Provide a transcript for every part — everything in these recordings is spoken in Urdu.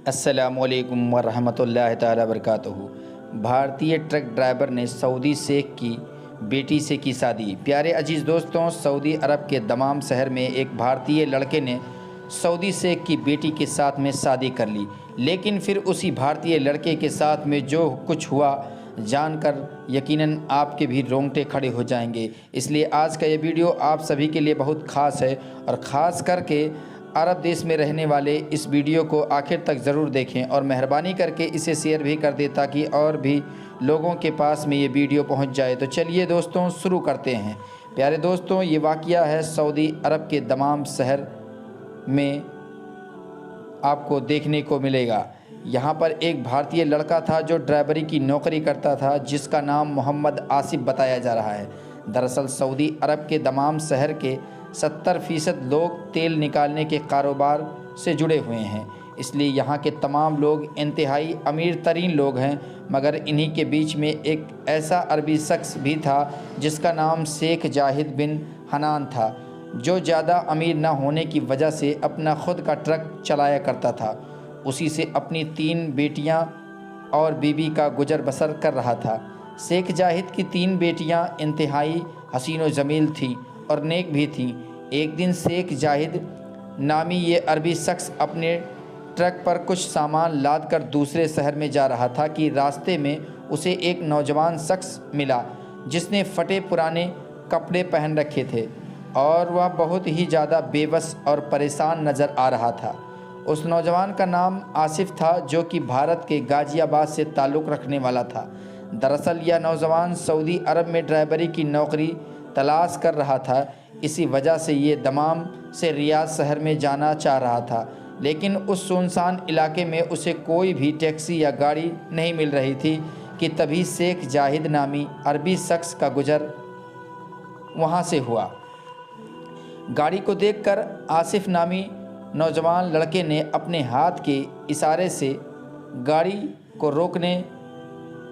السلام علیکم ورحمۃ اللہ تعالی وبرکاتہ۔ بھارتی ٹرک ڈرائیور نے سعودی شیخ کی بیٹی سے کی شادی۔ پیارے عزیز دوستوں، سعودی عرب کے دمام شہر میں ایک بھارتی لڑکے نے سعودی شیخ کی بیٹی کے ساتھ میں شادی کر لی، لیکن پھر اسی بھارتی لڑکے کے ساتھ میں جو کچھ ہوا جان کر یقیناً آپ کے بھی رونگٹے کھڑے ہو جائیں گے۔ اس لیے آج کا یہ ویڈیو آپ سبھی کے لیے بہت خاص ہے، اور خاص کر کے عرب دیش میں رہنے والے اس ویڈیو کو آخر تک ضرور دیکھیں، اور مہربانی کر کے اسے شیئر بھی کر دیں تاکہ اور بھی لوگوں کے پاس میں یہ ویڈیو پہنچ جائے۔ تو چلیے دوستوں شروع کرتے ہیں۔ پیارے دوستوں، یہ واقعہ ہے سعودی عرب کے دمام شہر میں آپ کو دیکھنے کو ملے گا۔ یہاں پر ایک بھارتی لڑکا تھا جو ڈرائیوری کی نوکری کرتا تھا، جس کا نام محمد آصف بتایا جا رہا ہے۔ دراصل سعودی عرب کے دمام شہر کے 70% لوگ تیل نکالنے کے کاروبار سے جڑے ہوئے ہیں، اس لیے یہاں کے تمام لوگ انتہائی امیر ترین لوگ ہیں، مگر انہی کے بیچ میں ایک ایسا عربی شخص بھی تھا جس کا نام شیخ زاہد بن حنان تھا، جو زیادہ امیر نہ ہونے کی وجہ سے اپنا خود کا ٹرک چلایا کرتا تھا۔ اسی سے اپنی 3 بیٹیاں اور بیوی کا گزر بسر کر رہا تھا۔ شیخ زاہد کی 3 بیٹیاں انتہائی حسین و جمیل تھیں اور نیک بھی تھیں۔ ایک دن شیخ زاہد نامی یہ عربی شخص اپنے ٹرک پر کچھ سامان لاد کر دوسرے شہر میں جا رہا تھا کہ راستے میں اسے ایک نوجوان شخص ملا جس نے پھٹے پرانے کپڑے پہن رکھے تھے، اور وہ بہت ہی زیادہ بے بس اور پریشان نظر آ رہا تھا۔ اس نوجوان کا نام آصف تھا، جو کہ بھارت کے غازی آباد سے تعلق رکھنے والا تھا۔ دراصل یہ نوجوان سعودی عرب میں ڈرائیوری کی نوکری تلاش کر رہا تھا، اسی وجہ سے یہ دمام سے ریاض شہر میں جانا چاہ رہا تھا، لیکن اس سنسان علاقے میں اسے کوئی بھی ٹیکسی یا گاڑی نہیں مل رہی تھی کہ تبھی شیخ زاہد نامی عربی شخص کا گزر وہاں سے ہوا۔ گاڑی کو دیکھ کر آصف نامی نوجوان لڑکے نے اپنے ہاتھ کے اشارے سے گاڑی کو روکنے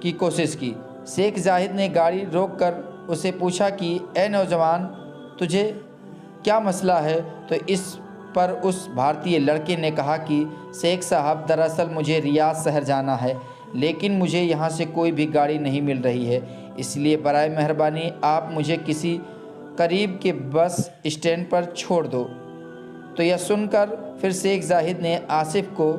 کی کوشش کی۔ شیخ زاہد نے گاڑی روک کر اسے پوچھا کہ اے نوجوان، تجھے کیا مسئلہ ہے؟ تو اس پر اس بھارتی لڑکے نے کہا کہ شیخ صاحب، دراصل مجھے ریاض شہر جانا ہے، لیکن مجھے یہاں سے کوئی بھی گاڑی نہیں مل رہی ہے، اس لیے برائے مہربانی آپ مجھے کسی قریب کے بس اسٹینڈ پر چھوڑ دو۔ تو یہ سن کر پھر شیخ زاہد نے آصف کو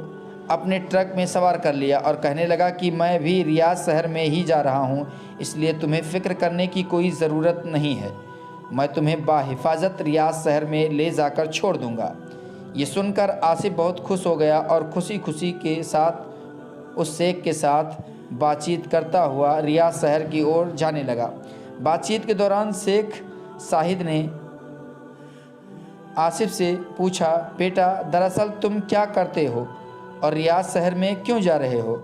اپنے ٹرک میں سوار کر لیا اور کہنے لگا کہ میں بھی ریاض شہر میں ہی جا رہا ہوں، اس لیے تمہیں فکر کرنے کی کوئی ضرورت نہیں ہے، میں تمہیں بحفاظت ریاض شہر میں لے جا کر چھوڑ دوں گا۔ یہ سن کر آصف بہت خوش ہو گیا اور خوشی کے ساتھ اس شیخ کے ساتھ بات چیت کرتا ہوا ریاض شہر کی اور جانے لگا۔ بات چیت کے دوران شیخ زاہد نے آصف سے پوچھا، بیٹا دراصل تم کیا کرتے ہو اور ریاض شہر میں کیوں جا رہے ہو؟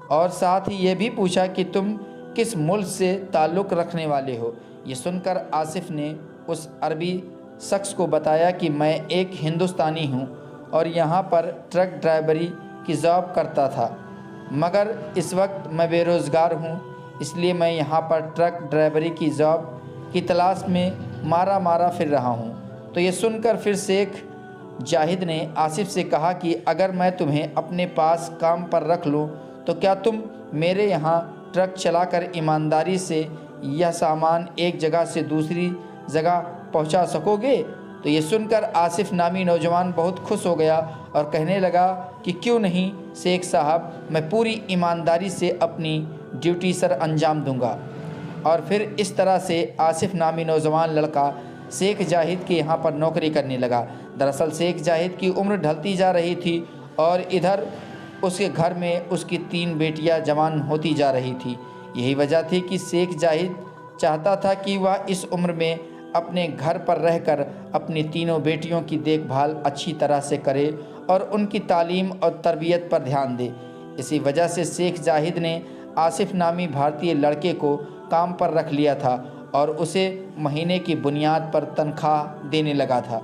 اور ساتھ ہی یہ بھی پوچھا کہ تم کس ملک سے تعلق رکھنے والے ہو؟ یہ سن کر آصف نے اس عربی شخص کو بتایا کہ میں ایک ہندوستانی ہوں اور یہاں پر ٹرک ڈرائیوری کی جاب کرتا تھا، مگر اس وقت میں بے روزگار ہوں، اس لیے میں یہاں پر ٹرک ڈرائیوری کی جاب کی تلاش میں مارا پھر رہا ہوں۔ تو یہ سن کر پھر شیخ زاہد نے آصف سے کہا کہ اگر میں تمہیں اپنے پاس کام پر رکھ لوں تو کیا تم میرے یہاں ٹرک چلا کر ایمانداری سے یہ سامان ایک جگہ سے دوسری جگہ پہنچا سکو گے؟ تو یہ سن کر آصف نامی نوجوان بہت خوش ہو گیا اور کہنے لگا کہ کیوں نہیں شیخ صاحب، میں پوری ایمانداری سے اپنی ڈیوٹی سر انجام دوں گا۔ اور پھر اس طرح سے آصف نامی نوجوان لڑکا شیخ زاہد کے یہاں پر نوکری کرنے لگا۔ دراصل شیخ زاہد کی عمر ڈھلتی جا رہی تھی اور ادھر اس کے گھر میں اس کی 3 بیٹیاں جوان ہوتی جا رہی تھیں۔ یہی وجہ تھی کہ شیخ زاہد چاہتا تھا کہ وہ اس عمر میں اپنے گھر پر رہ کر اپنی 3 بیٹیوں کی دیکھ بھال اچھی طرح سے کرے اور ان کی تعلیم اور تربیت پر دھیان دے۔ اسی وجہ سے شیخ زاہد نے آصف نامی بھارتی لڑکے کو کام پر رکھ لیا تھا اور اسے مہینے کی بنیاد پر تنخواہ دینے لگا تھا۔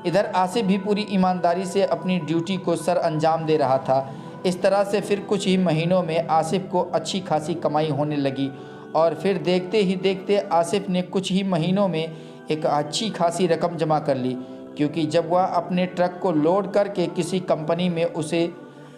ادھر آصف بھی پوری ایمانداری سے اپنی ڈیوٹی کو سر انجام دے رہا تھا۔ اس طرح سے پھر کچھ ہی مہینوں میں آصف کو اچھی خاصی کمائی ہونے لگی، اور پھر دیکھتے ہی دیکھتے آصف نے کچھ ہی مہینوں میں ایک اچھی خاصی رقم جمع کر لی، کیونکہ جب وہ اپنے ٹرک کو لوڈ کر کے کسی کمپنی میں اسے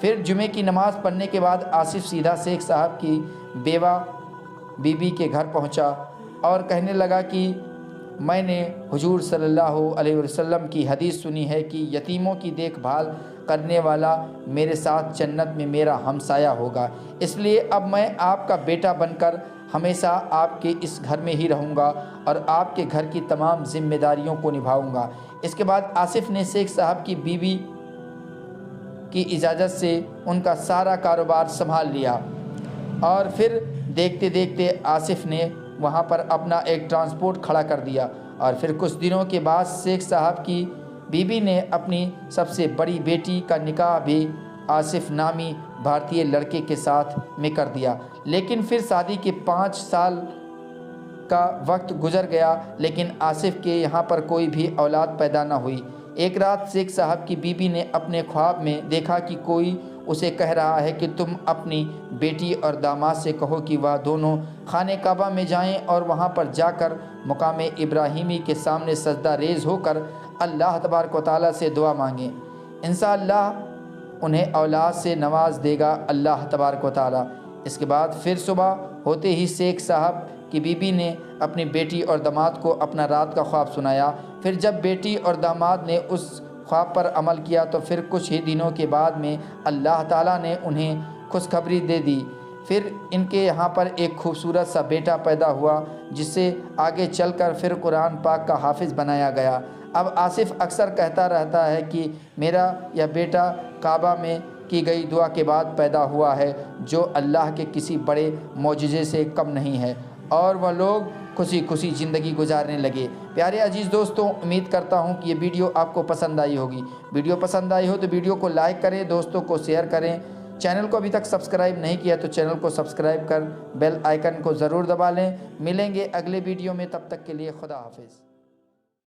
پھر جمعے کی نماز پڑھنے کے بعد آصف سیدھا شیخ صاحب کی بیوہ بی کے گھر پہنچا اور کہنے لگا کہ میں نے حضور صلی اللہ علیہ وسلم کی حدیث سنی ہے کہ یتیموں کی دیکھ بھال کرنے والا میرے ساتھ جنت میں میرا ہمسایہ ہوگا، اس لیے اب میں آپ کا بیٹا بن کر ہمیشہ آپ کے اس گھر میں ہی رہوں گا اور آپ کے گھر کی تمام ذمہ داریوں کو نبھاؤں گا۔ اس کے بعد آصف نے شیخ صاحب کی بیوی کی اجازت سے ان کا سارا کاروبار سنبھال لیا اور پھر دیکھتے دیکھتے آصف نے وہاں پر اپنا ایک ٹرانسپورٹ کھڑا کر دیا، اور پھر کچھ دنوں کے بعد شیخ صاحب کی بیوی نے اپنی سب سے بڑی بیٹی کا نکاح بھی آصف نامی بھارتی لڑکے کے ساتھ میں کر دیا۔ لیکن پھر شادی کے 5 سال کا وقت گزر گیا لیکن آصف کے یہاں پر کوئی بھی اولاد پیدا نہ ہوئی۔ ایک رات شیخ صاحب کی بیوی نے اپنے خواب میں دیکھا کہ کوئی اسے کہہ رہا ہے کہ تم اپنی بیٹی اور داماد سے کہو کہ وہ دونوں خانہ کعبہ میں جائیں اور وہاں پر جا کر مقام ابراہیمی کے سامنے سجدہ ریز ہو کر اللہ تبارک و تعالیٰ سے دعا مانگیں، انشاءاللہ انہیں اولاد سے نواز دے گا اللہ تبارک و تعالیٰ۔ اس کے بعد پھر صبح ہوتے ہی شیخ صاحب کی بیوی نے اپنی بیٹی اور داماد کو اپنا رات کا خواب سنایا۔ پھر جب بیٹی اور داماد نے اس خواب پر عمل کیا تو پھر کچھ ہی دنوں کے بعد میں اللہ تعالیٰ نے انہیں خوشخبری دے دی۔ پھر ان کے یہاں پر ایک خوبصورت سا بیٹا پیدا ہوا جس سے آگے چل کر پھر قرآن پاک کا حافظ بنایا گیا۔ اب آصف اکثر کہتا رہتا ہے کہ میرا یہ بیٹا کعبہ میں کی گئی دعا کے بعد پیدا ہوا ہے، جو اللہ کے کسی بڑے معجزے سے کم نہیں ہے، اور وہ لوگ خوشی خوشی زندگی گزارنے لگے۔ پیارے عزیز دوستوں، امید کرتا ہوں کہ یہ ویڈیو آپ کو پسند آئی ہوگی۔ ویڈیو پسند آئی ہو تو ویڈیو کو لائک کریں، دوستوں کو شیئر کریں۔ چینل کو ابھی تک سبسکرائب نہیں کیا تو چینل کو سبسکرائب کر بیل آئیکن کو ضرور دبا لیں۔ ملیں گے اگلے ویڈیو میں، تب تک کے لیے خدا حافظ۔